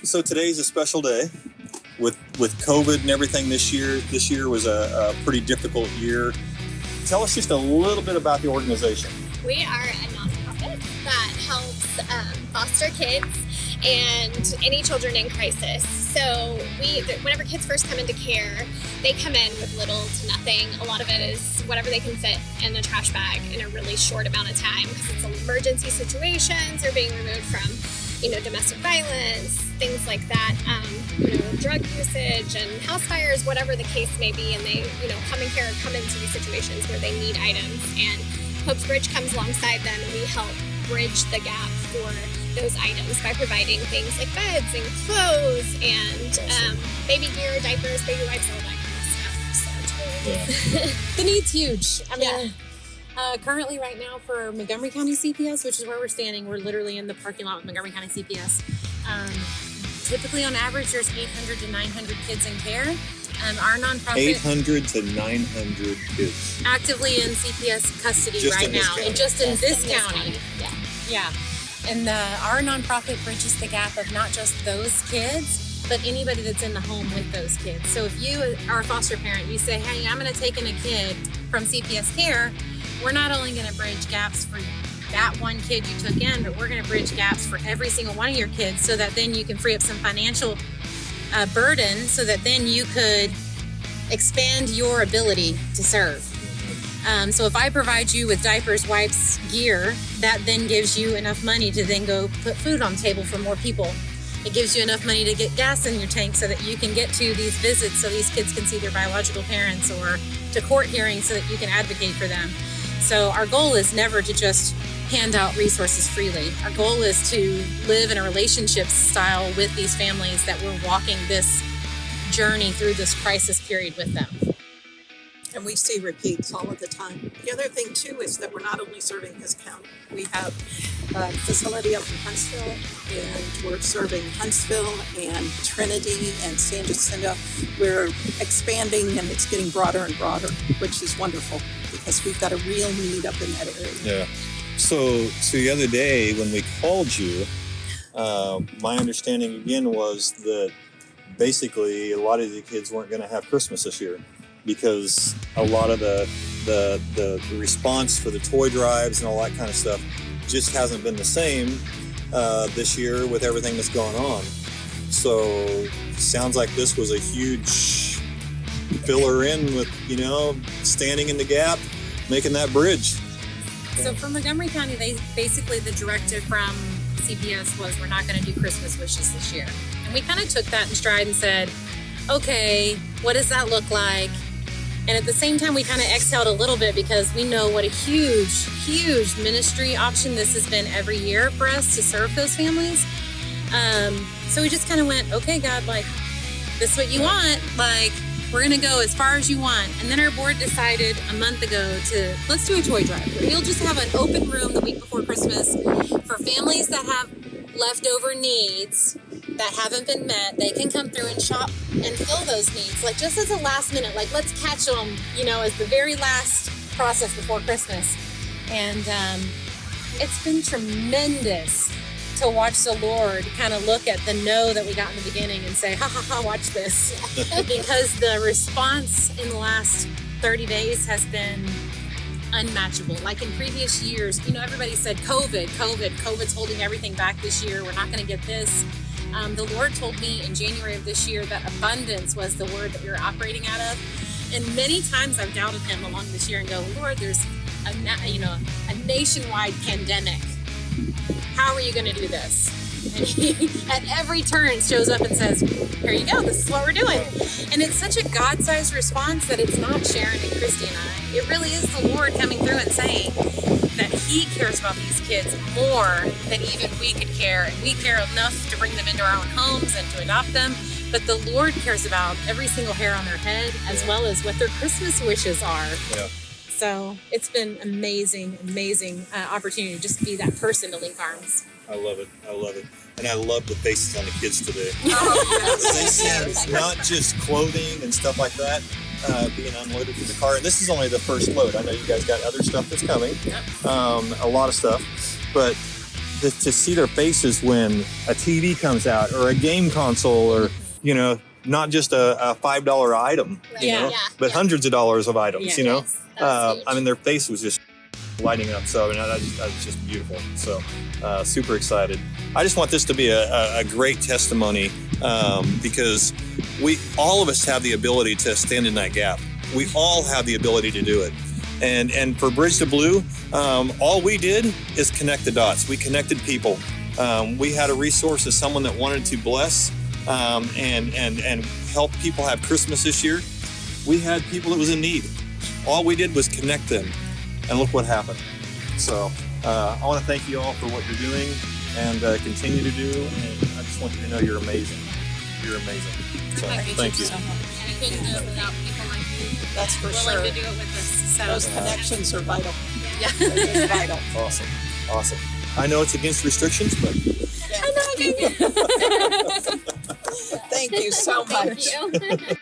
So today's a special day with COVID and everything this year. This year was a pretty difficult year. Tell us just a little bit about the organization. We are a nonprofit that helps foster kids and any children in crisis. So whenever kids first come into care, they come in with little to nothing. A lot of it is whatever they can fit in a trash bag in a really short amount of time, because it's emergency situations or being removed from, domestic violence, things like that, drug usage and house fires, whatever the case may be. And they, come into these situations where they need items, and Hope's Bridge comes alongside them, and we help bridge the gap for those items by providing things like beds and clothes and baby gear, diapers, baby wipes, all that kind of stuff. So The need's huge. I mean, currently right now for Montgomery County CPS, which is where we're standing, we're literally in the parking lot with Montgomery County CPS. Typically on average, there's 800 to 900 kids in care. Our nonprofit 800 to 900 kids actively in CPS custody just right in this now, county. and just in this county. Yeah. And our nonprofit bridges the gap of not just those kids, but anybody that's in the home with those kids. So if you are a foster parent, you say, hey, I'm going to take in a kid from CPS care, we're not only going to bridge gaps for that one kid you took in, but we're going to bridge gaps for every single one of your kids, so that then you can free up some financial burden, so that then you could expand your ability to serve. So if I provide you with diapers, wipes, gear, that then gives you enough money to then go put food on the table for more people. It gives you enough money to get gas in your tank so that you can get to these visits, so these kids can see their biological parents, or to court hearings so that you can advocate for them. So our goal is never to just hand out resources freely. Our goal is to live in a relationship style with these families, that we're walking this journey through this crisis period with them. And we see repeats all of the time. The other thing too is that we're not only serving this county. We have a facility up in Huntsville, and we're serving Huntsville and Trinity and San Jacinto. We're expanding, and it's getting broader and broader, which is wonderful, because we've got a real need up in that area. Yeah. So the other day when we called you, my understanding again was that basically a lot of the kids weren't going to have Christmas this year, because a lot of the response for the toy drives and all that kind of stuff just hasn't been the same this year with everything that's going on. So sounds like this was a huge filler in with, standing in the gap, making that bridge. So for Montgomery County, the directive from CPS was, we're not going to do Christmas wishes this year. And we kind of took that in stride and said, okay, what does that look like? And at the same time, we kind of exhaled a little bit, because we know what a huge, huge ministry option this has been every year for us to serve those families. So we just kind of went, okay, God, this is what you want. We're going to go as far as you want. And then our board decided a month ago let's do a toy drive. We'll just have an open room the week before Christmas for families that have leftover needs that haven't been met. They can come through and shop and fill those needs, just as a last minute, let's catch them, as the very last process before Christmas. And it's been tremendous to watch the Lord kind of look at the no that we got in the beginning and say, ha ha ha, watch this. Because the response in the last 30 days has been unmatchable. Like in previous years, everybody said COVID's holding everything back this year. We're not going to get this. The Lord told me in January of this year that abundance was the word that we were operating out of. And many times I've doubted him along this year and go, Lord, there's a nationwide pandemic. How are you going to do this? And he, at every turn, shows up and says, here you go, this is what we're doing. And it's such a God-sized response that it's not Sharon and Christy and I. It really is the Lord coming through and saying that he cares about these kids more than even we could care. And we care enough to bring them into our own homes and to adopt them. But the Lord cares about every single hair on their head, as well as what their Christmas wishes are. Yeah. So it's been amazing opportunity to just be that person to link arms. I love it. And I love the faces on the kids today. Oh, They see not just clothing and stuff like that being unloaded from the car. And this is only the first load. I know you guys got other stuff that's coming, a lot of stuff. But to see their faces when a TV comes out or a game console or, you know, not just a $5 item, you Yeah. know, but hundreds of dollars of items, Yeah. you know. Yes, that's huge. I mean, their face was just lighting up. So, I mean, that was just beautiful. So, super excited. I just want this to be a great testimony because all of us have the ability to stand in that gap. We all have the ability to do it. And for Bridge to Blue, all we did is connect the dots. We connected people. We had a resource as someone that wanted to bless and help people have Christmas this year. We had people that was in need. All we did was connect them, and look what happened. So I want to thank you all for what you're doing and continue to do. And I just want you to know you're amazing. You're amazing. So thank you. So much. We couldn't do it without people like you That's for sure. willing to do it with us. So Those connections are vital. yeah. They're just vital. Awesome. Awesome. I know it's against restrictions, but Thank you so much. Thank you.